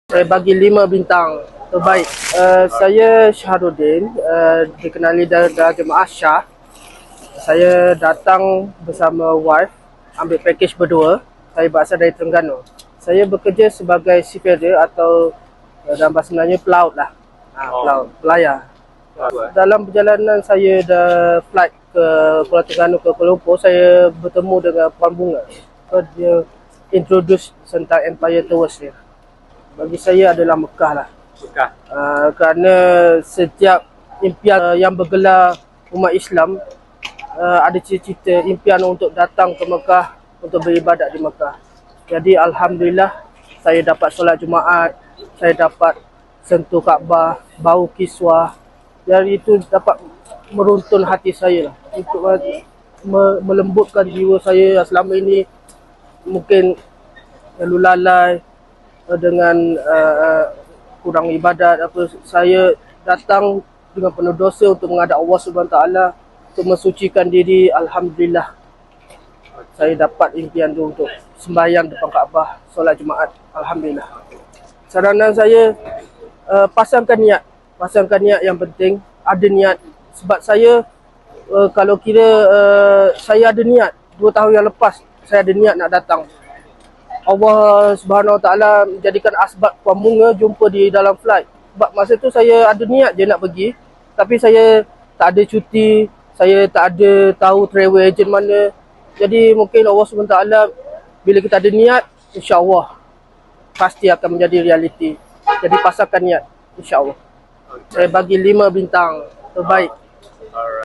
Saya bagi 5 bintang terbaik. Saya Syahrudin, dikenali dari jemaah Syah. Saya datang bersama wife, ambil pakej berdua. Saya berasal dari Terengganu. Saya bekerja sebagai seafarer atau dalam bahasa Melayu pelaut lah. Pelaut, pelayar. Dalam perjalanan saya dah flight ke Pulau Terengganu ke Kuala Lumpur, saya bertemu dengan Puan Bunga. Dia introduce tentang Empire Towers dia. Bagi saya adalah Mekah lah. Kerana setiap impian yang bergelar umat Islam ada cita-cita impian untuk datang ke Mekah, untuk beribadat di Mekah. Jadi Alhamdulillah saya dapat solat Jumaat, saya dapat sentuh Kaabah, bau kiswah. Dari itu dapat meruntun hati saya lah, untuk melembutkan jiwa saya yang selama ini mungkin lalu lalai dengan kurang ibadat apa. Saya datang dengan penuh dosa untuk menghadap Allah SWT, untuk mensucikan diri. Alhamdulillah saya dapat impian tu untuk sembahyang depan Kaabah, solat Jumaat. Alhamdulillah. Saranan saya, pasangkan niat yang penting. Ada niat. Sebab saya kalau kira saya ada niat 2 tahun yang lepas, saya ada niat nak datang. Allah Subhanahu Wa Taala menjadikan asbab Puan Bunga jumpa di dalam flight. Sebab masa tu saya ada niat je nak pergi, tapi saya tak ada cuti, saya tak ada tahu travel agent mana. Jadi mungkin Allah Subhanahu Wa Taala bila kita ada niat, insya-Allah pasti akan menjadi realiti. Jadi pasangkan niat, insya-Allah. Saya bagi 5 bintang terbaik.